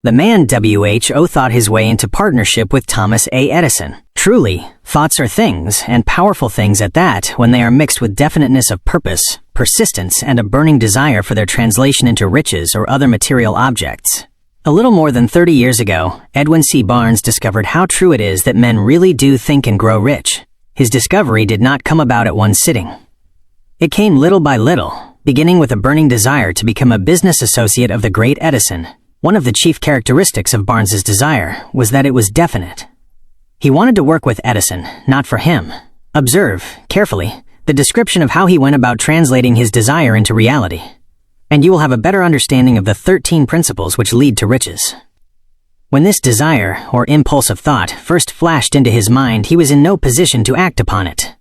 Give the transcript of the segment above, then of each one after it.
The man WHO thought his way into partnership with Thomas A. Edison. Truly, thoughts are things, and powerful things at that, when they are mixed with definiteness of purpose, persistence, and a burning desire for their translation into riches or other material objects. A little more than 30 years ago, Edwin C. Barnes discovered how true it is that men really do think and grow rich. His discovery did not come about at one sitting. It came little by little, beginning with a burning desire to become a business associate of the great Edison. One of the chief characteristics of Barnes's desire was that it was definite. He wanted to work with Edison, not for him. Observe, carefully, the description of how he went about translating his desire into reality, and you will have a better understanding of the 13 principles which lead to riches. When this desire, or impulse of thought, first flashed into his mind, he was in no position to act upon it.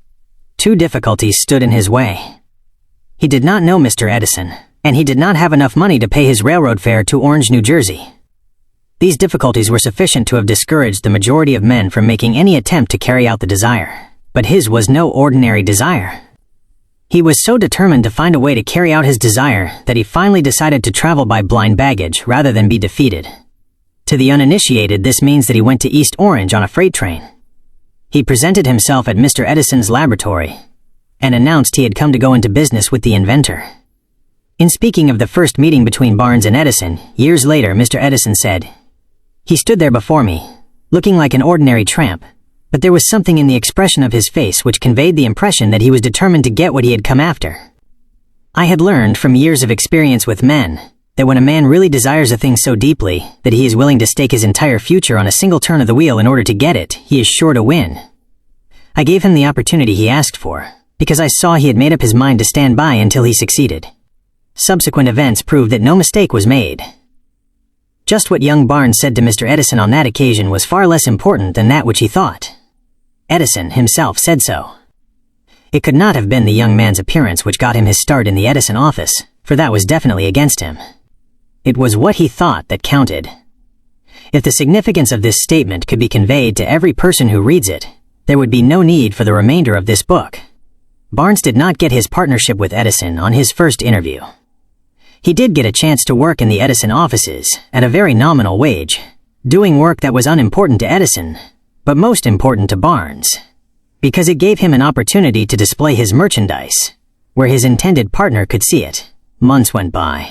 Two difficulties stood in his way. He did not know Mr. Edison, and he did not have enough money to pay his railroad fare to Orange, New Jersey. These difficulties were sufficient to have discouraged the majority of men from making any attempt to carry out the desire. But his was no ordinary desire. He was so determined to find a way to carry out his desire that he finally decided to travel by blind baggage rather than be defeated. To the uninitiated, this means that he went to East Orange on a freight train. He presented himself at Mr. Edison's laboratory and announced he had come to go into business with the inventor. In speaking of the first meeting between Barnes and Edison, years later, Mr. Edison said, "He stood there before me, looking like an ordinary tramp, but there was something in the expression of his face which conveyed the impression that he was determined to get what he had come after." I had learned from years of experience with men that when a man really desires a thing so deeply that he is willing to stake his entire future on a single turn of the wheel in order to get it, he is sure to win. I gave him the opportunity he asked for, because I saw he had made up his mind to stand by until he succeeded. Subsequent events proved that no mistake was made. Just what young Barnes said to Mr. Edison on that occasion was far less important than that which he thought. Edison himself said so. It could not have been the young man's appearance which got him his start in the Edison office, for that was definitely against him. It was what he thought that counted. If the significance of this statement could be conveyed to every person who reads it, there would be no need for the remainder of this book. Barnes did not get his partnership with Edison on his first interview. He did get a chance to work in the Edison offices at a very nominal wage, doing work that was unimportant to Edison, but most important to Barnes, because it gave him an opportunity to display his merchandise, where his intended partner could see it. Months went by.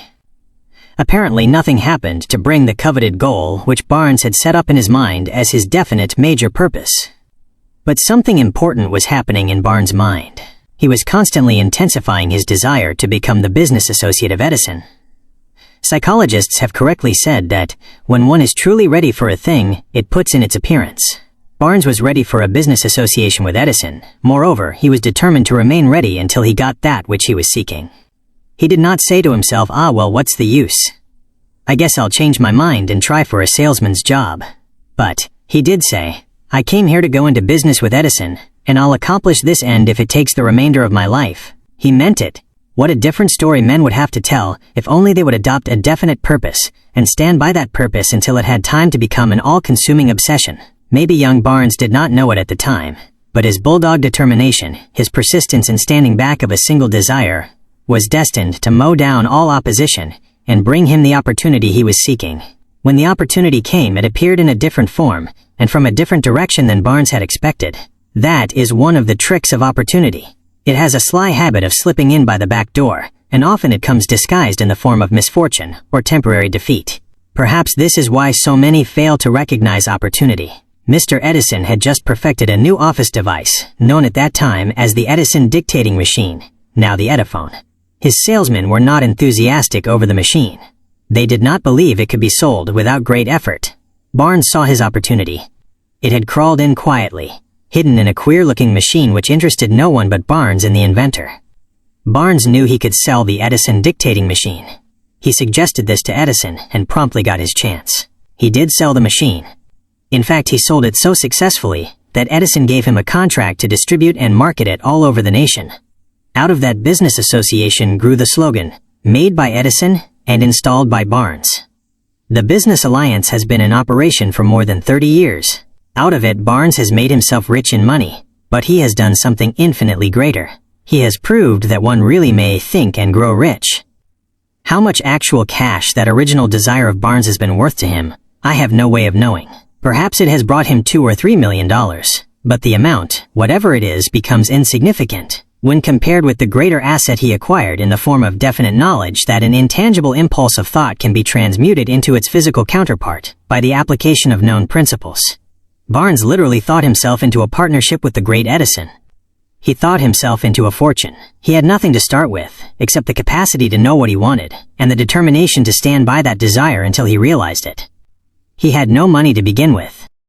Apparently nothing happened to bring the coveted goal which Barnes had set up in his mind as his definite major purpose. But something important was happening in Barnes' mind. He was constantly intensifying his desire to become the business associate of Edison. Psychologists have correctly said that when one is truly ready for a thing, it puts in its appearance. Barnes was ready for a business association with Edison. Moreover, he was determined to remain ready until he got that which he was seeking. He did not say to himself, well, what's the use? I guess I'll change my mind and try for a salesman's job. But he did say, I came here to go into business with Edison, and I'll accomplish this end if it takes the remainder of my life. He meant it. What a different story men would have to tell if only they would adopt a definite purpose and stand by that purpose until it had time to become an all-consuming obsession. Maybe young Barnes did not know it at the time, but his bulldog determination, his persistence in standing back of a single desire, was destined to mow down all opposition and bring him the opportunity he was seeking. When the opportunity came, it appeared in a different form and from a different direction than Barnes had expected. That is one of the tricks of opportunity. It has a sly habit of slipping in by the back door, and often it comes disguised in the form of misfortune or temporary defeat. Perhaps this is why so many fail to recognize opportunity. Mr. Edison had just perfected a new office device, known at that time as the Edison dictating machine, now the Ediphone. His salesmen were not enthusiastic over the machine. They did not believe it could be sold without great effort. Barnes saw his opportunity. It had crawled in quietly, hidden in a queer-looking machine which interested no one but Barnes and the inventor. Barnes knew he could sell the Edison dictating machine. He suggested this to Edison and promptly got his chance. He did sell the machine. In fact, he sold it so successfully that Edison gave him a contract to distribute and market it all over the nation. Out of that business association grew the slogan, "Made by Edison and installed by Barnes." The business alliance has been in operation for more than 30 years. Out of it, Barnes has made himself rich in money, but he has done something infinitely greater. He has proved that one really may think and grow rich. How much actual cash that original desire of Barnes has been worth to him I have no way of knowing. Perhaps it has brought him $2 or $3 million, but the amount, whatever it is, becomes insignificant when compared with the greater asset he acquired in the form of definite knowledge that an intangible impulse of thought can be transmuted into its physical counterpart by the application of known principles. Barnes literally thought himself into a partnership with the great Edison. He thought himself into a fortune. He had nothing to start with, except the capacity to know what he wanted, and the determination to stand by that desire until he realized it. He had no money to begin with,